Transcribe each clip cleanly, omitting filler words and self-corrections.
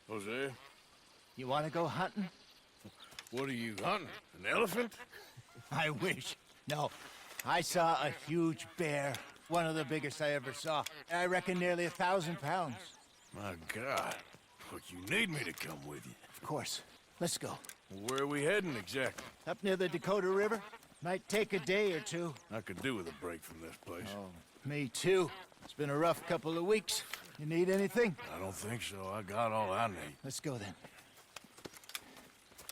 Jose, You want to go hunting? what are you hunting? An elephant? I wish. No, I saw a huge bear. One of the biggest I ever saw. I reckon nearly 1,000 pounds. My God. Look, you need me to come with you. Of course. Let's go. Where are we heading exactly? Up near the Dakota River. Might take a day or two. I could do with a break from this place. Oh, me too. It's been a rough couple of weeks. You need anything? I don't think so. I got all I need. Let's go then.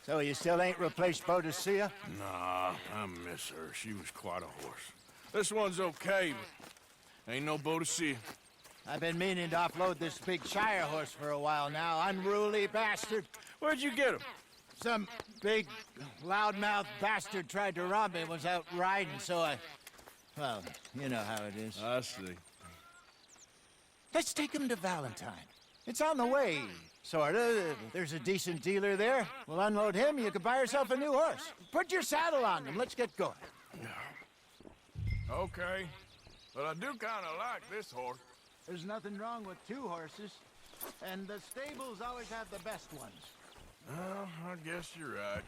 So you still ain't replaced Boadicea? Nah, I miss her. She was quite a horse. This one's okay, but ain't no Boadicea. I've been meaning to offload this big Shire horse for a while now. Unruly bastard. Where'd you get him? Some big, loudmouth bastard tried to rob me and was out riding, so I... Well, you know how it is. I see. Let's take him to Valentine. It's on the way, sorta. There's a decent dealer there. We'll unload him, you can buy yourself a new horse. Put your saddle on him, let's get going. Okay. But I do kind of like this horse. There's nothing wrong with two horses, and the stables always have the best ones. Well, I guess you're right.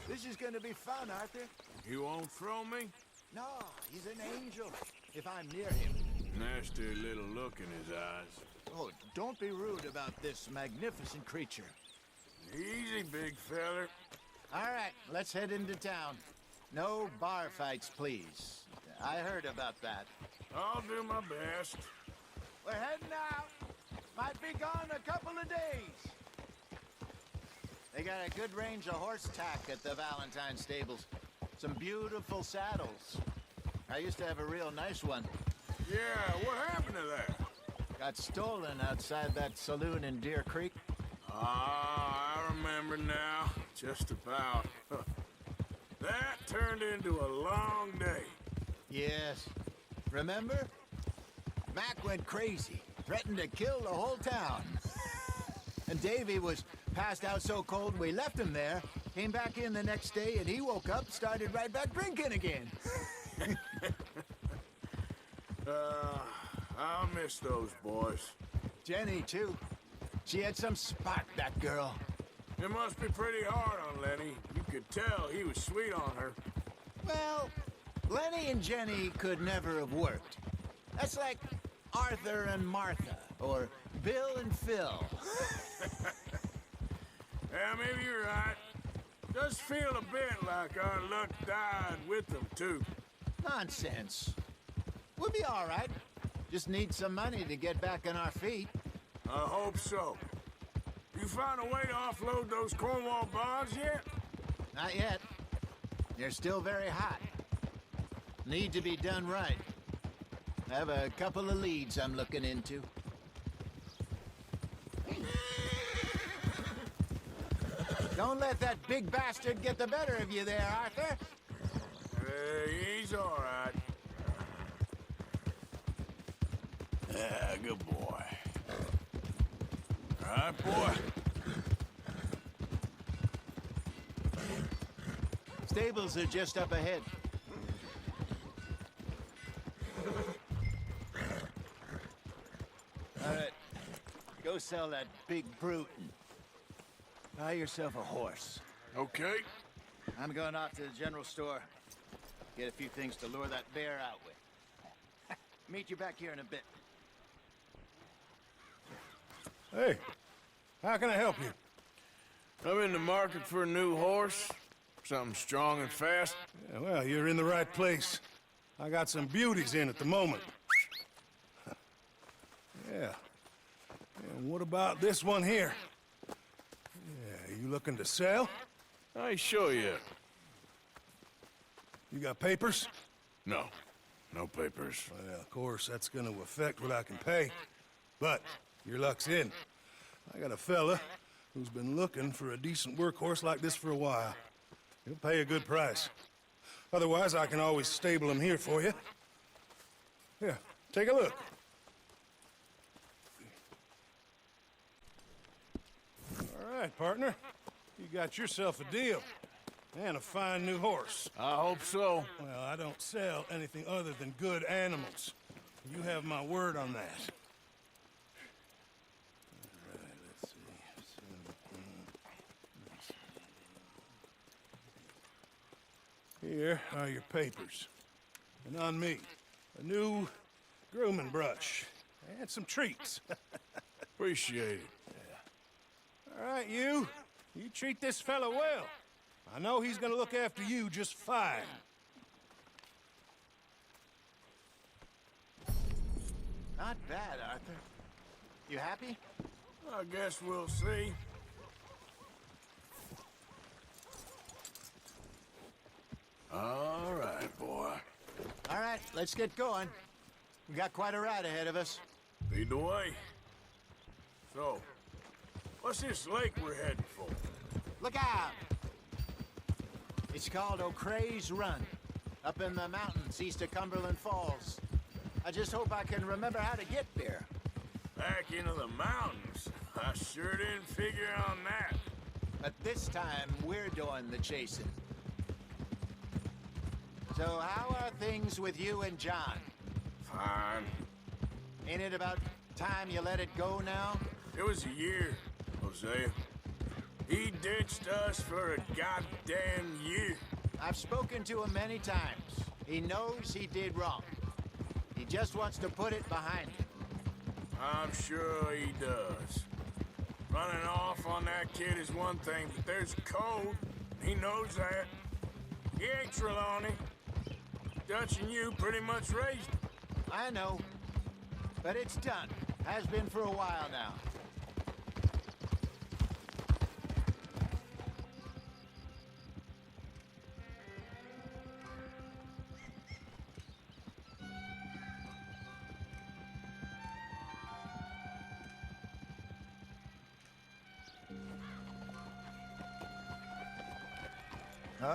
This is gonna be fun, Arthur. You won't throw me? No, he's an angel, if I'm near him. Nasty little look in his eyes. Oh, don't be rude about this magnificent creature. Easy, big feller. All right, let's head into town. No bar fights, please. I heard about that. I'll do my best. We're heading out. Might be gone a couple of days. They got a good range of horse tack at the Valentine stables. Some beautiful saddles. I used to have a real nice one. Yeah, what happened to that? Got stolen outside that saloon in Deer Creek. Ah, I remember now. Just about. That turned into a long day. Yes. Remember? Mac went crazy, threatened to kill the whole town. And Davy was passed out so cold we left him there, came back in the next day, and he woke up, started right back drinking again. I'll miss those boys. Jenny, too. She had some spark, that girl. It must be pretty hard on Lenny. You could tell he was sweet on her. Well, Lenny and Jenny could never have worked. That's like Arthur and Martha, or Bill and Phil. Yeah, maybe you're right. Does feel a bit like our luck died with them, too. Nonsense. We'll be all right. Just need some money to get back on our feet. I hope so. You found a way to offload those Cornwall bonds yet? Not yet. They're still very hot. Need to be done right. I have a couple of leads I'm looking into. Don't let that big bastard get the better of you there, Arthur. He's all right. Yeah, good boy. All right, boy. Stables are just up ahead. All right, go sell that big brute and buy yourself a horse. Okay. I'm going off to the general store. Get a few things to lure that bear out with. Meet you back here in a bit. Hey, how can I help you? I'm in the market for a new horse. Something strong and fast. Yeah, well, you're in the right place. I got some beauties in at the moment. Yeah. And what about this one here? Yeah, you looking to sell? I ain't sure yet. You got papers? No. No papers. Well, of course, that's gonna affect what I can pay. But your luck's in. I got a fella who's been looking for a decent workhorse like this for a while. He'll pay a good price. Otherwise, I can always stable him here for you. Here, take a look. All right, partner. You got yourself a deal. And a fine new horse. I hope so. Well, I don't sell anything other than good animals. You have my word on that. Here are your papers. And on me, a new grooming brush and some treats. Appreciate it. All right, you treat this fella well. I know he's gonna look after you just fine. Not bad, Arthur. You happy? I guess we'll see. All right, boy. All right, let's get going. We got quite a ride ahead of us. Lead the way. So, what's this lake we're heading for? Look out! It's called O'Creagh's Run, up in the mountains east of Cumberland Falls. I just hope I can remember how to get there. Back into the mountains? I sure didn't figure on that. But this time, we're doing the chasing. So how are things with you and John? Fine. Ain't it about time you let it go now? It was a year, Hosea. He ditched us for a goddamn year. I've spoken to him many times. He knows he did wrong. He just wants to put it behind him. I'm sure he does. Running off on that kid is one thing, but there's code. He knows that. He ain't Trelawney. Dutch and you pretty much raised him. I know. But it's done. Has been for a while now.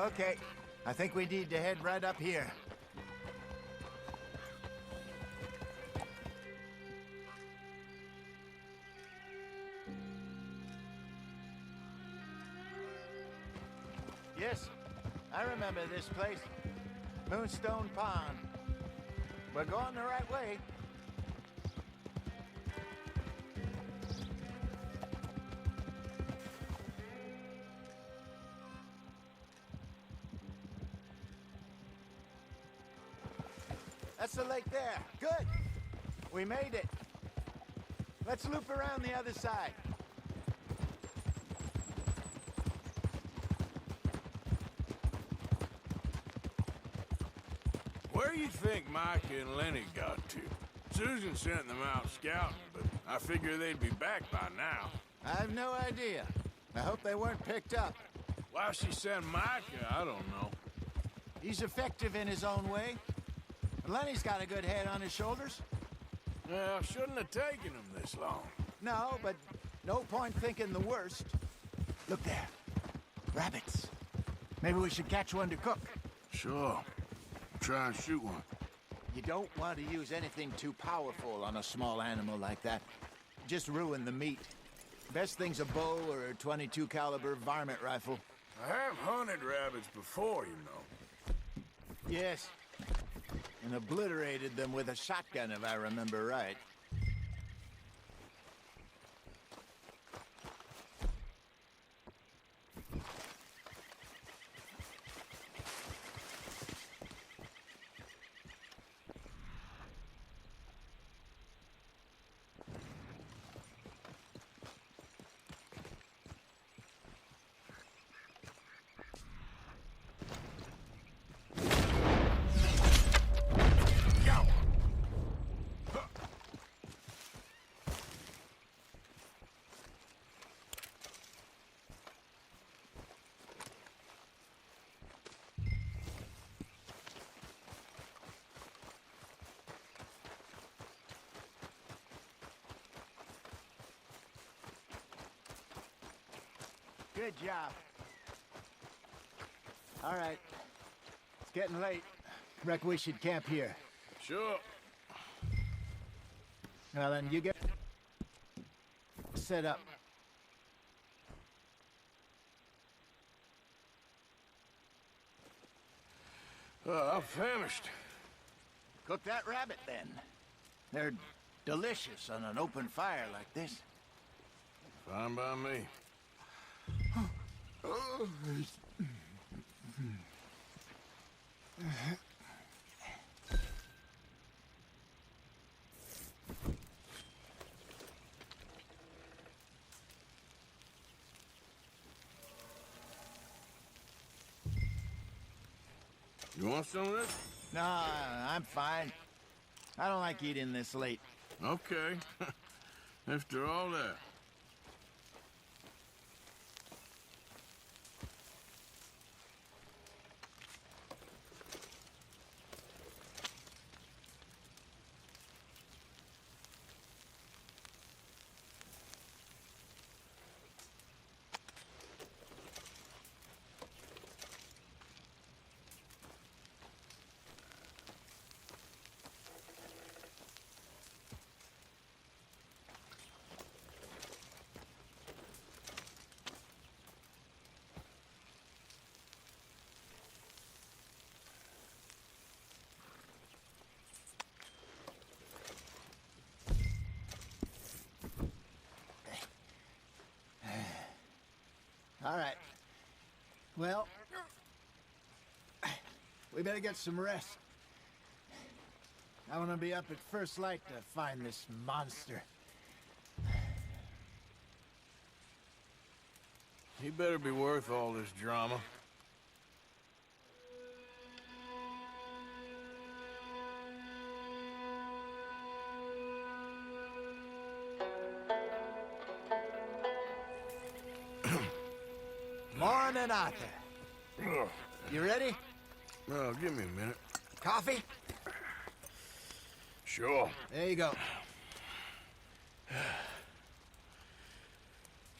Okay. I think we need to head right up here. Yes, I remember this place. Moonstone Pond. We're going the right way. That's the lake there. Good. We made it. Let's loop around the other side. Where you think Mike and Lenny got to? Susan sent them out scouting, but I figure they'd be back by now. I have no idea. I hope they weren't picked up. Why she sent Micah, I don't know. He's effective in his own way. And Lenny's got a good head on his shoulders. Well, shouldn't have taken him this long. No, but no point thinking the worst. Look there. Rabbits. Maybe we should catch one to cook. Sure. Try and shoot one. You don't want to use anything too powerful on a small animal like that. Just ruin the meat. Best thing's a bow or a .22 caliber varmint rifle. I have hunted rabbits before, you know. Yes. And obliterated them with a shotgun, if I remember right. Good job. All right. It's getting late. Reckon we should camp here. Sure. Well, then you get set up. I'm famished. Cook that rabbit, then. They're delicious on an open fire like this. Fine by me. You want some of this? No, I'm fine. I don't like eating this late. Okay. After all that. All right. Well, we better get some rest. I want to be up at first light to find this monster. He better be worth all this drama. Morning, Arthur. Ugh. You ready? Well, give me a minute. Coffee? Sure. There you go.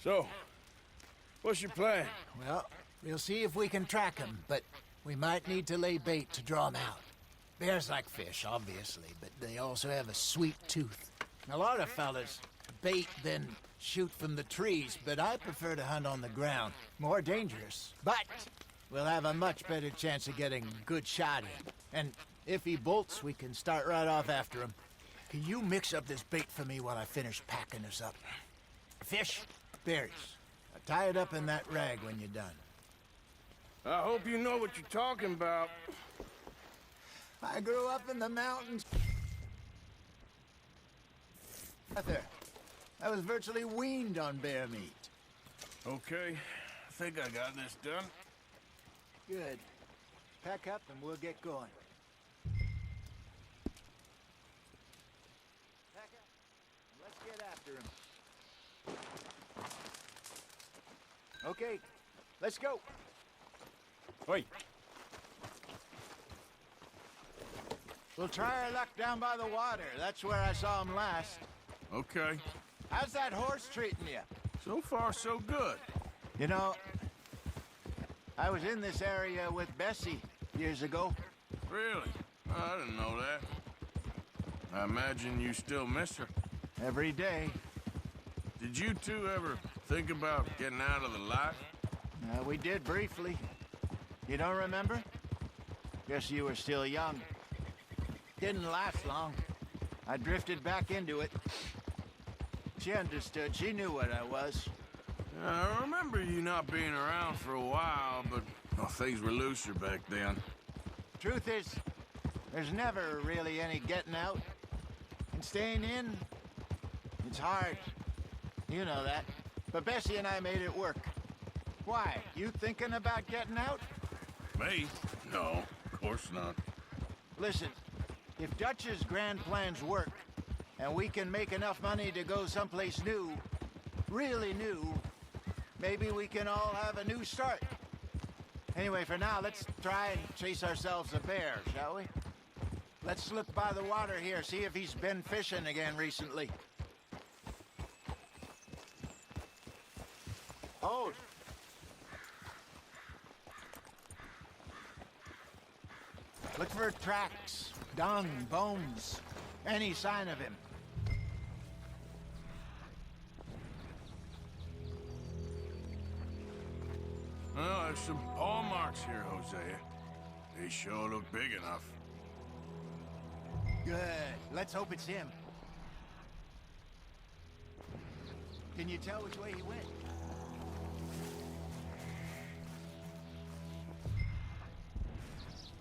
So, what's your plan? Well, we'll see if we can track him, but we might need to lay bait to draw him out. Bears like fish, obviously, but they also have a sweet tooth. A lot of fellas bait, then shoot from the trees, but I prefer to hunt on the ground. More dangerous, but we'll have a much better chance of getting a good shot in. And if he bolts, we can start right off after him. Can you mix up this bait for me while I finish packing this up? Fish, berries. Tie it up in that rag when you're done. I hope you know what you're talking about. I grew up in the mountains. Arthur, I was virtually weaned on bear meat. Okay, I think I got this done. Good. Pack up and we'll get going. Pack up and let's get after him. Okay, let's go. Wait. We'll try our luck down by the water. That's where I saw him last. Okay. How's that horse treating you? So far, so good. You know, I was in this area with Bessie years ago. Really? I didn't know that. I imagine you still miss her. Every day. Did you two ever think about getting out of the life? We did briefly. You don't remember? Guess you were still young. Didn't last long. I drifted back into it. She understood. She knew what I was. I remember you not being around for a while, but well, things were looser back then. Truth is, there's never really any getting out. And staying in, it's hard. You know that. But Bessie and I made it work. Why? You thinking about getting out? Me? No, of course not. Listen, if Dutch's grand plans work, and we can make enough money to go someplace new, really new, maybe we can all have a new start. Anyway, for now, let's try and chase ourselves a bear, shall we? Let's look by the water here, see if he's been fishing again recently. Hold. Look for tracks, dung, bones, any sign of him. Well, there's some paw marks here, Hosea. They sure look big enough. Good. Let's hope it's him. Can you tell which way he went?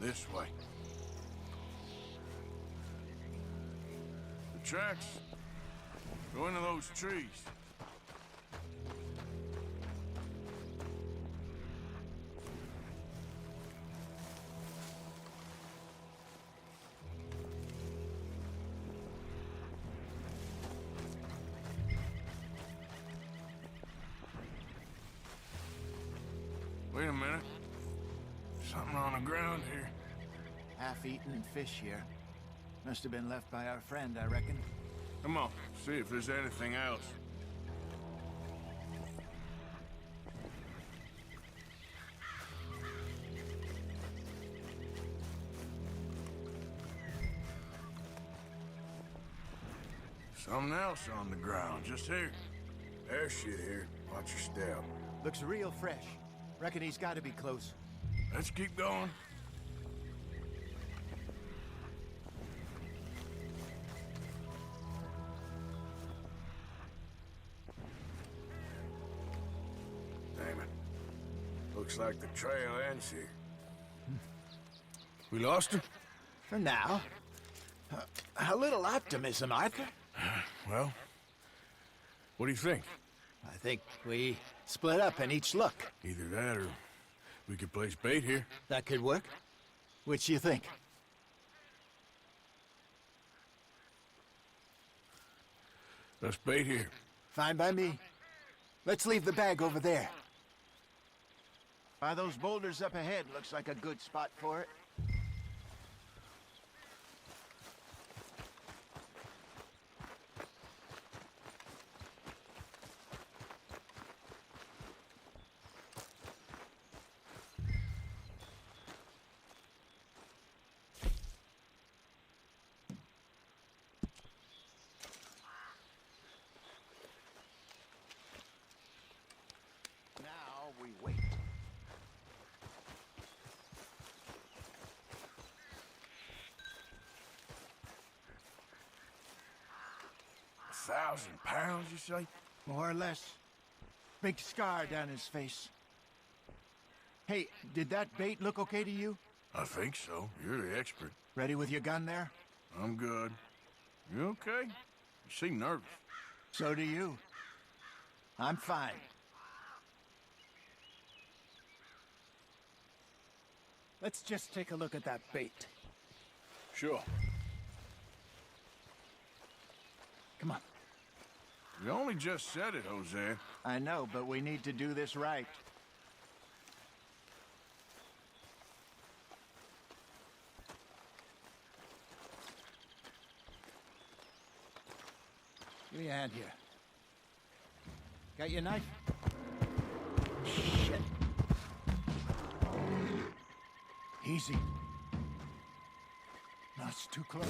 This way. The tracks go into those trees. Wait a minute. Something on the ground here. Half-eaten fish here. Must have been left by our friend, I reckon. Come on, see if there's anything else. Something else on the ground, just here. There's shit here. Watch your step. Looks real fresh. Reckon he's got to be close. Let's keep going. Damn it. Looks like the trail ends here. We lost him? For now. A little optimism, Arthur. Well, what do you think? I think we split up and each look. Either that or we could place bait here. That could work. Which you think? Let's bait here. Fine by me. Let's leave the bag over there. By those boulders up ahead, looks like a good spot for it. Now we wait. £1,000, you say? More or less. Big scar down his face. Hey, did that bait look okay to you? I think so. You're the expert. Ready with your gun there? I'm good. You okay? You seem nervous. So do you. I'm fine. Let's just take a look at that bait. Sure. Come on. You only just said it, Jose. I know, but we need to do this right. Give me a hand here. Got your knife? Shit. Easy. No, it's too close.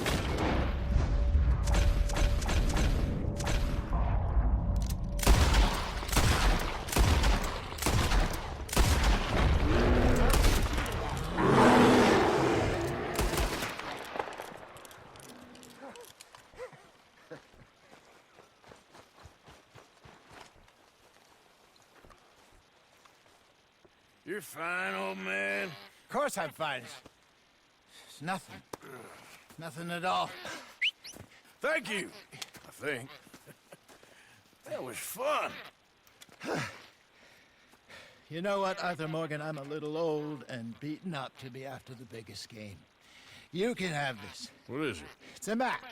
You're fine, old man. Of course I'm fine. It's nothing. Nothing at all. Thank you, I think. That was fun. You know what, Arthur Morgan? I'm a little old and beaten up to be after the biggest game. You can have this. What is it? It's a map.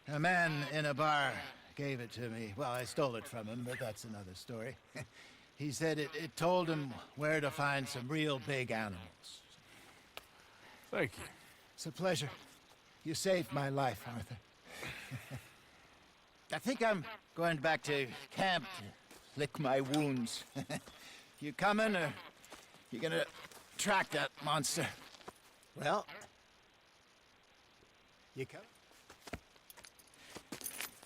A man in a bar gave it to me. Well, I stole it from him, but that's another story. He said it told him where to find some real big animals. Thank you. It's a pleasure. You saved my life, Arthur. I think I'm going back to camp to lick my wounds. You coming, or you gonna track that monster? Well, you coming?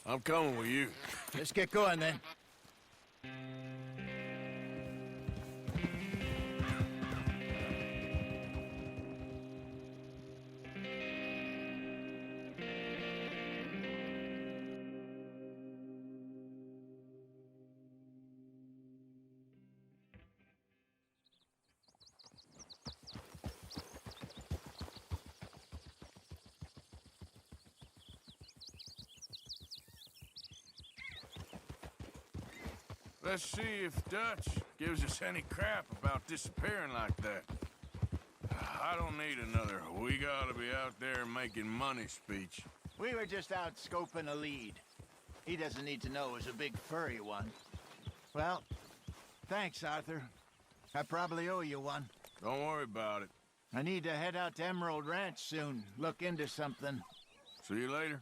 I'm coming with you. Let's get going then. Let's see if Dutch gives us any crap about disappearing like that. I don't need another "we gotta be out there making money" speech. We were just out scoping a lead. He doesn't need to know it was a big furry one. Well, thanks, Arthur. I probably owe you one. Don't worry about it. I need to head out to Emerald Ranch soon, look into something. See you later.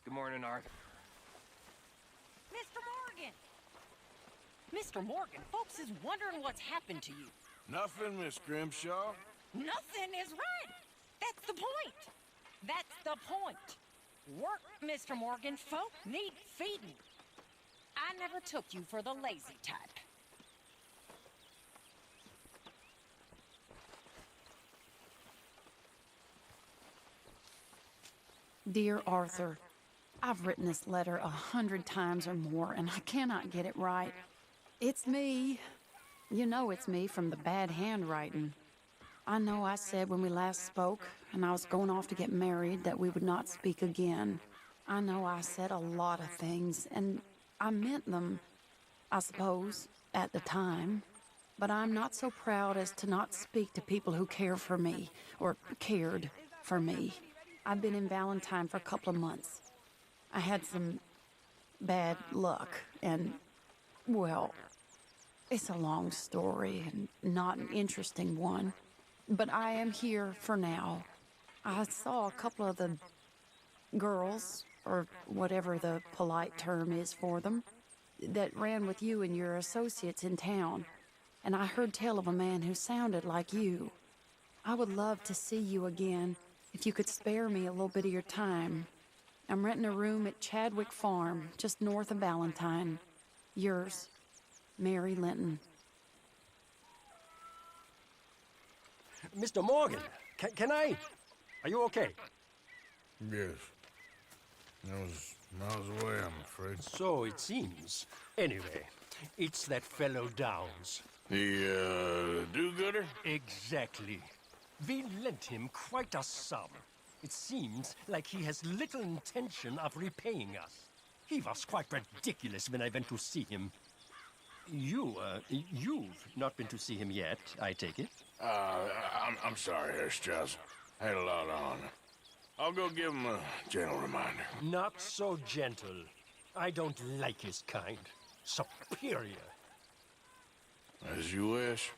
Good morning, Arthur. Mr. Morgan! Mr. Morgan, folks is wondering what's happened to you. Nothing, Miss Grimshaw. Nothing is right. That's the point. That's the point. Work, Mr. Morgan. Folk need feeding. I never took you for the lazy type. Dear Arthur, I've written this letter 100 times or more, and I cannot get it right. It's me. You know it's me from the bad handwriting. I know I said when we last spoke, and I was going off to get married, that we would not speak again. I know I said a lot of things, and I meant them, I suppose, at the time. But I'm not so proud as to not speak to people who care for me, or cared for me. I've been in Valentine for a couple of months. I had some bad luck, and, well, it's a long story and not an interesting one. But I am here for now. I saw a couple of the girls, or whatever the polite term is for them, that ran with you and your associates in town. And I heard tell of a man who sounded like you. I would love to see you again, if you could spare me a little bit of your time. I'm renting a room at Chadwick Farm, just north of Valentine. Yours, Mary Linton. Mr. Morgan, can I? Are you okay? Yes. I was miles away, I'm afraid. So it seems. Anyway, it's that fellow Downs. The, do-gooder? Exactly. We lent him quite a sum. It seems like he has little intention of repaying us. He was quite ridiculous when I went to see him. You've not been to see him yet, I take it? I'm sorry, Herr Strauss. Had a lot on. I'll go give him a gentle reminder. Not so gentle. I don't like his kind. Superior. As you wish.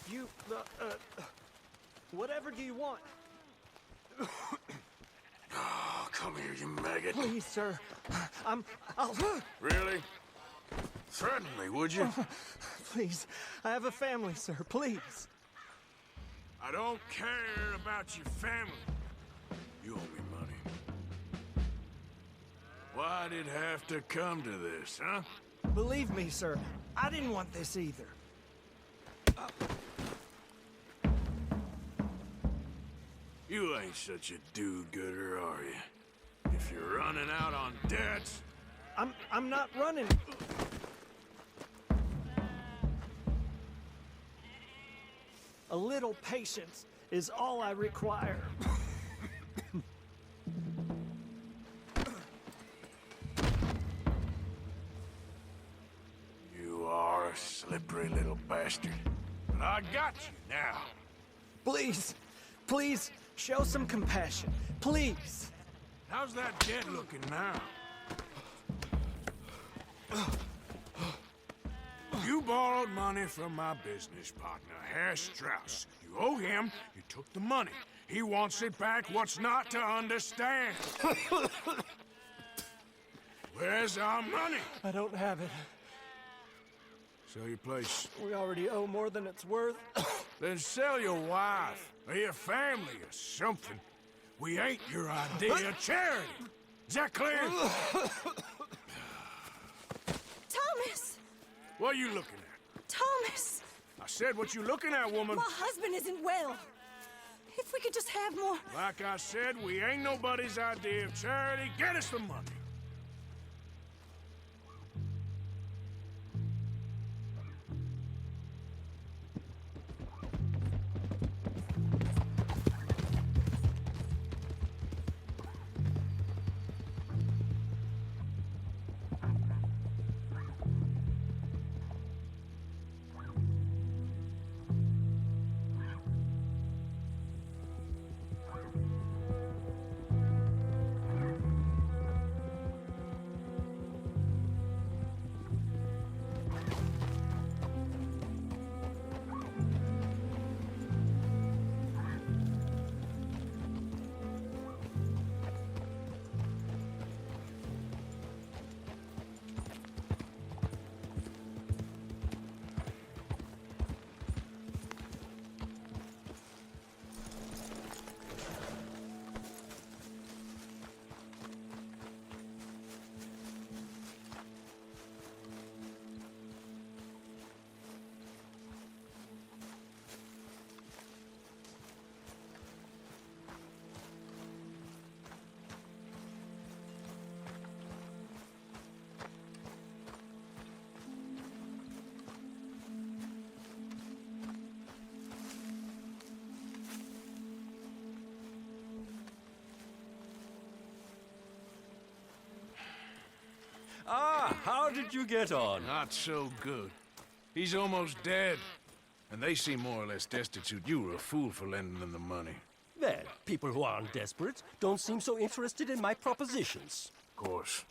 You, whatever do you want? Oh, come here, you maggot. Please, sir. I'll... Really? Threaten me, would you? Please, I have a family, sir. Please. I don't care about your family. You owe me money. Why'd it have to come to this, huh? Believe me, sir. I didn't want this either. You ain't such a do-gooder, are you? If you're running out on debts... I'm not running. A little patience is all I require. You are a slippery little bastard. But I got you now. Please, please, show some compassion. Please. How's that dead looking now? You borrowed money from my business partner, Herr Strauss. You owe him, you took the money. He wants it back. What's not to understand? Where's our money? I don't have it. Sell your place. We already owe more than it's worth. Then sell your wife, or your family, or something. We ain't your idea of charity. Is that clear? Thomas! What are you looking at? Thomas! I said, what you looking at, woman? My husband isn't well. If we could just have more... Like I said, we ain't nobody's idea of charity. Get us the money. Ah, how did you get on? Not so good. He's almost dead. And they seem more or less destitute. You were a fool for lending them the money. Well, people who aren't desperate don't seem so interested in my propositions. Of course.